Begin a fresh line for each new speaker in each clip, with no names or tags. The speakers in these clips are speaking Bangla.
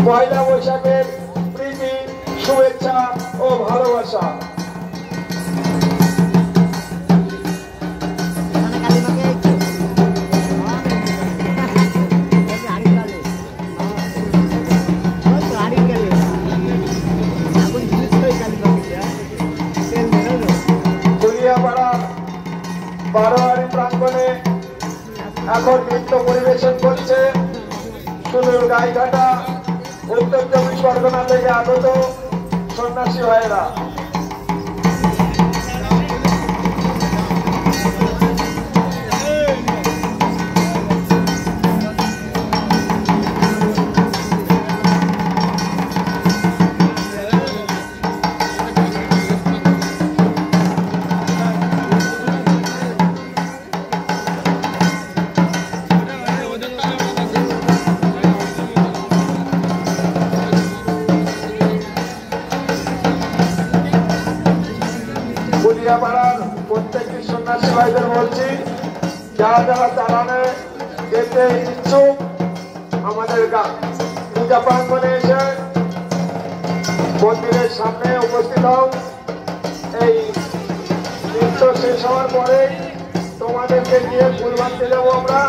পয়লা বৈশাখের প্রীতি, শুভেচ্ছা ও ভালোবাসা। বারোয়ারি প্রাঙ্গণে এখন নৃত্য পরিবেশন করছে সুদূর গাইঘাটা উত্তর চব্বিশ পরগনা থেকে আগত সন্ন্যাসী ভাইয়েরা। পাড়ার প্রত্যেকটি সন্ন্যাসী ভাইদের বলছি, যারা যারা চালানে যেতে ইচ্ছুক আমাদের পূজা প্রাঙ্গণে এসে মন্দিরের সামনে উপস্থিত হও। এই নৃত্য শেষ হওয়ার পরে তোমাদেরকে নিয়ে ফুল বাঁধতে যাবো আমরা।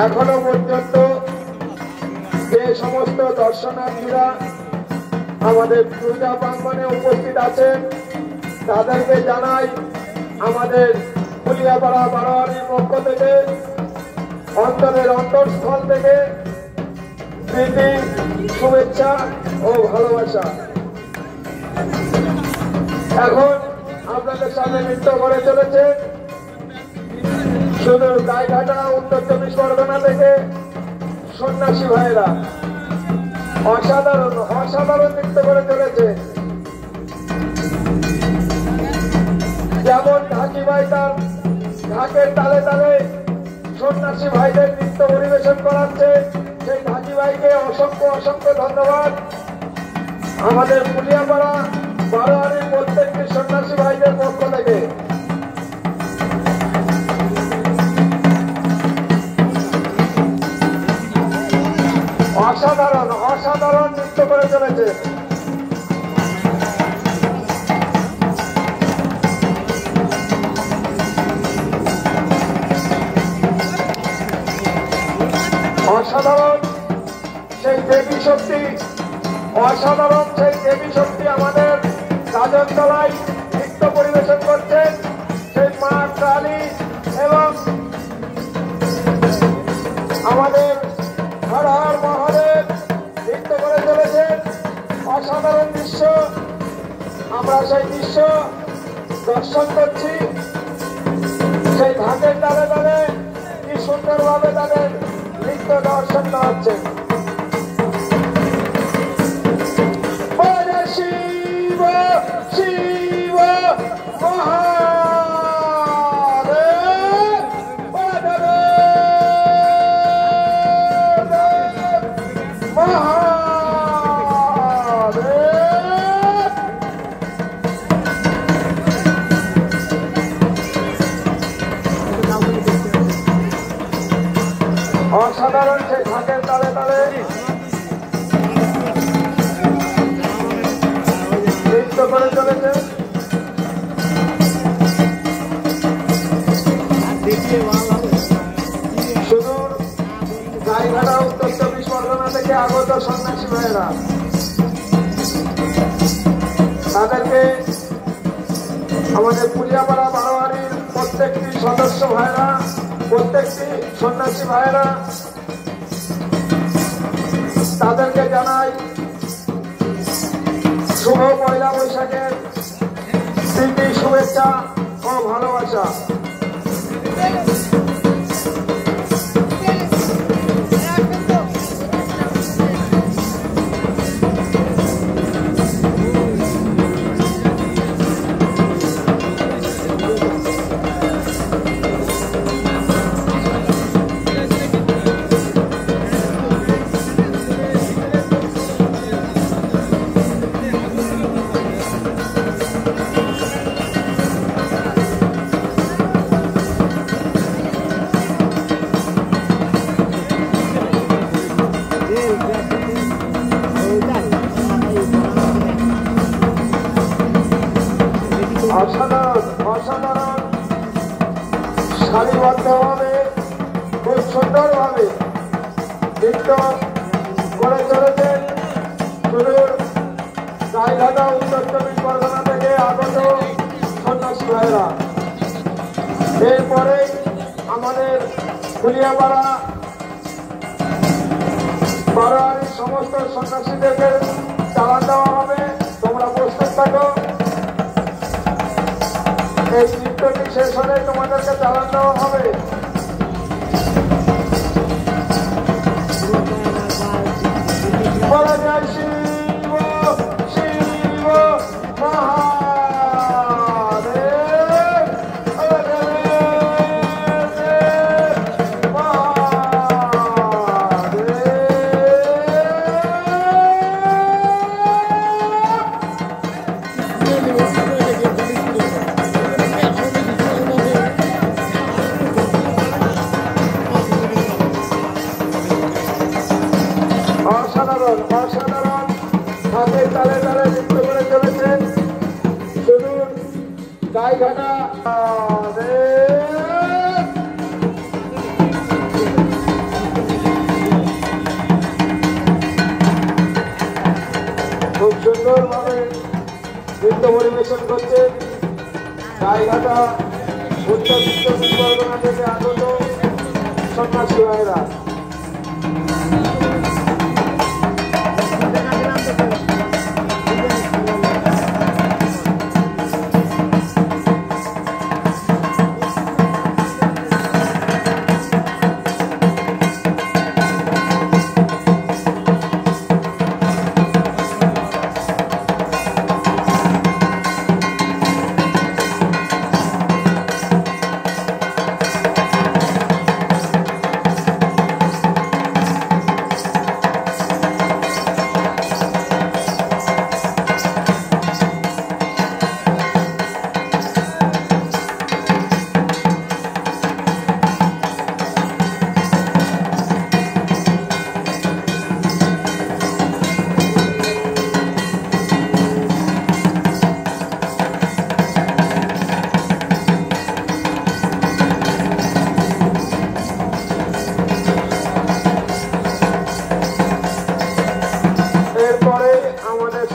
এখনো পর্যন্ত যে সমস্ত দর্শনার্থীরা আমাদের পূজা প্রাঙ্গণে উপস্থিত আছেন তাদেরকে জানাই আমাদের ফুলিয়াপাড়া বারোয়ারির পক্ষ থেকে, অন্তরের অন্তঃস্থল থেকে প্রীতি, শুভেচ্ছা ও ভালোবাসা। এখন আপনাদের সামনে নৃত্য করে চলেছে সুদূর গাইঘাটা উত্তর চব্বিশ পরগনা থেকে সন্ন্যাসী ভাইয়েরা। অসাধারণ অসাধারণ নৃত্য করে চলেছে। যেমন ঢাকি ভাই তার ঢাকের তালে তালে সন্ন্যাসী ভাইদের নৃত্য পরিবেশন করাচ্ছে, সেই ঢাকি ভাইকে অসংখ্য অসংখ্য ধন্যবাদ। আমাদের ফুলিয়াপাড়া বারোয়ারির প্রত্যেকটি সন্ন্যাসী ভাইদের পক্ষ থেকে অসাধারণ অসাধারণ নৃত্য করে চলেছে। অসাধারণ সেই দেবী শক্তি, অসাধারণ সেই দেবী শক্তি আমাদের গাজনতলায় নৃত্য পরিবেশন করছেন সেই মা কালী এবং আমাদের হর হর মহাদেব নৃত্য করে চলেছেন। অসাধারণ দৃশ্য, আমরা সেই দৃশ্য দর্শন করছি। সেই ঢাকের তালে তালে কি সুন্দরভাবে তাদের নৃত্য দর্শন করাচ্ছে। শিব শিব অসাধারণ সেই ঢাকের তালে তালে নৃত্য করে চলেছে। সুদূর গাইঘাটা উত্তর চব্বিশ পরগনা থেকে আগত সন্ন্যাসী ভাইয়েরা, তাদেরকে আমাদের ফুলিয়াপাড়া বারোয়ারির প্রত্যেকটি সদস্য ভাইরা, প্রত্যেকটি সন্ন্যাসী ভাইয়েরা, তাদেরকে জানাই শুভ পয়লা বৈশাখের প্রীতি, শুভেচ্ছা ও ভালোবাসা। অসাধারণ সারিবদ্ধভাবে খুব সুন্দরভাবে নৃত্য করে চলেছেন সুদূর গাইঘাটা উত্তর চব্বিশ পরগনা থেকে আগত সন্ন্যাসী ভাইরা। এরপরে আমাদের ফুলিয়াপাড়া বারোয়ারির সমস্ত সন্ন্যাসীদেরকে চালান দেওয়া হবে। তোমরা প্রস্তুত থাকো। এই নৃত্যটি শেষ হলে তোমাদেরকে চালান দেওয়া হবে। বলা যায় শিব শিব মহাদেব অসাধারণ হাতের তালে তালে নৃত্য করে চলেছেন সুদূর গাইঘাটা। খুব সুন্দরভাবে নৃত্য পরিবেশন করছেন গাইঘাটা উত্তর চব্বিশ পরগনা থেকে আগত সন্ন্যাসী ভাইরা।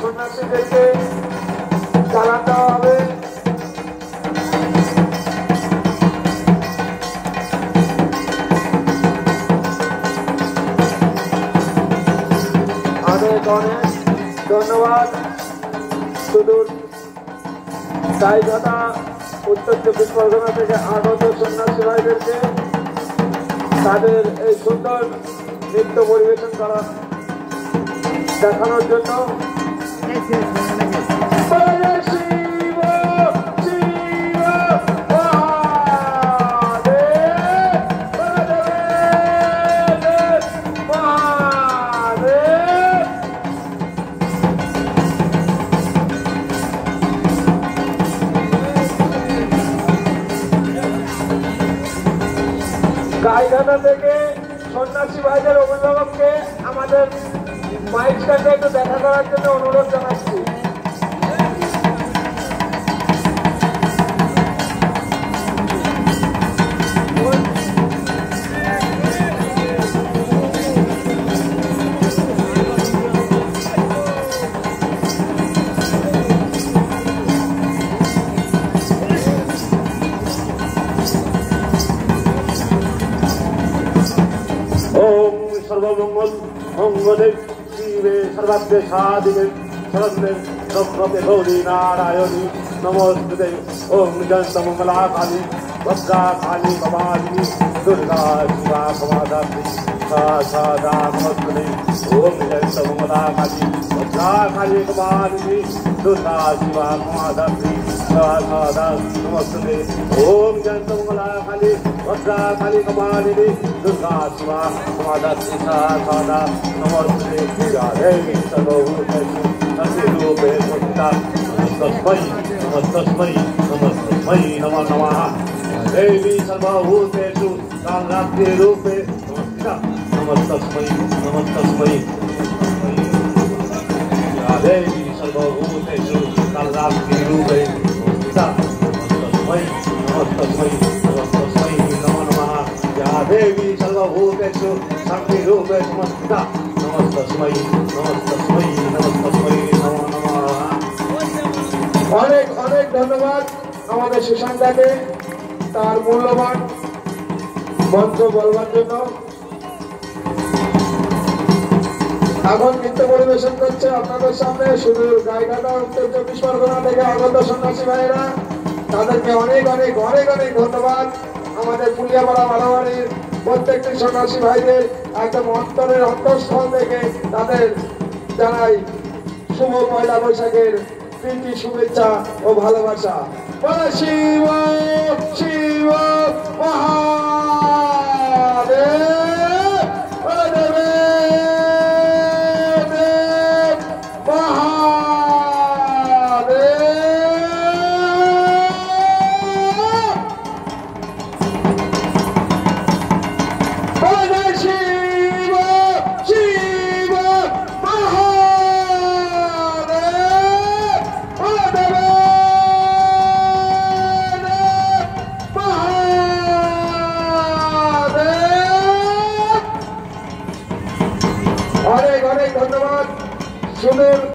সন্ন্যাসীদেরকে চালান দেওয়া হবে। অনেক অনেক ধন্যবাদ সুদূর গাইঘাটা উত্তর চব্বিশ পরগনা থেকে আগত সন্ন্যাসী ভাইদেরকে তাদের এই সুন্দর নৃত্য পরিবেশন করা দেখানোর জন্য। গাইঘাটা থেকে সন্ন্যাসী ভাইদের অভিভাবককে আমাদের মাইক স্ট্যান্ডে একটু দেখা করার জন্য অনুরোধ জানাচ্ছি। सर्वमंगल मंगले शिवे सर्वाद्य साधिके शरण्ये
नमस्ते गौरी नारायणी नमोस्तुते ओम जयंतमंगला काली भद्रा काली कपालिनी दुर्गा शिवा कमाधात्री सदा नमस्ते ओम जयंतमंगला काली भद्रा काली कपालिनी दुर्गा शिवा कमाधात्री सदा नमस्ते ओम जयंतमंगला काली भद्रा काली कपालिनी दुर्गा शिवा कमाधात्री सदा नमस्ते देवी सर्वभूतेषु रूपे संस्थिता नमस्तस्मै नमो नमः देवी सर्वभूतेषु कालरात्रि रूपे संस्थिता नमस्तस्मै देवी सर्वभूतेषु कालरात्रि रूपे संस्थिता नमस्तस्मै नमो नमः या देवी सर्वभूतेषु शक्ति रूपे संस्थिता नमस्तस्मै नमो नमः।
অনেক অনেক ধন্যবাদ আমাদের সুশান্তাকে তার মূল্যবান মন্ত্র বলবার জন্য। এখন নৃত্য পরিবেশন করছে আপনাদের সামনে সুদূর গাইঘাটা উত্তর 24 পরগনা থেকে আগত সন্ন্যাসী ভাইয়েরা। তাদেরকে অনেক অনেক অনেক অনেক ধন্যবাদ। আমাদের পুলিয়াপাড়া বাড়াবাড়ির প্রত্যেকটি সন্ন্যাসী ভাইদের একদম অন্তরের অন্তঃস্থল থেকে তাদের জানাই শুভ পয়লা বৈশাখের প্রীতি শুভেচ্ছা ও ভালোবাসা। বলে শিব শিব মহাদেব বলে দেবে দেব মহাদেব বলে শিব শিব মহাদেব বলে দেবে অনেক অনেক ধন্যবাদ। সুদূর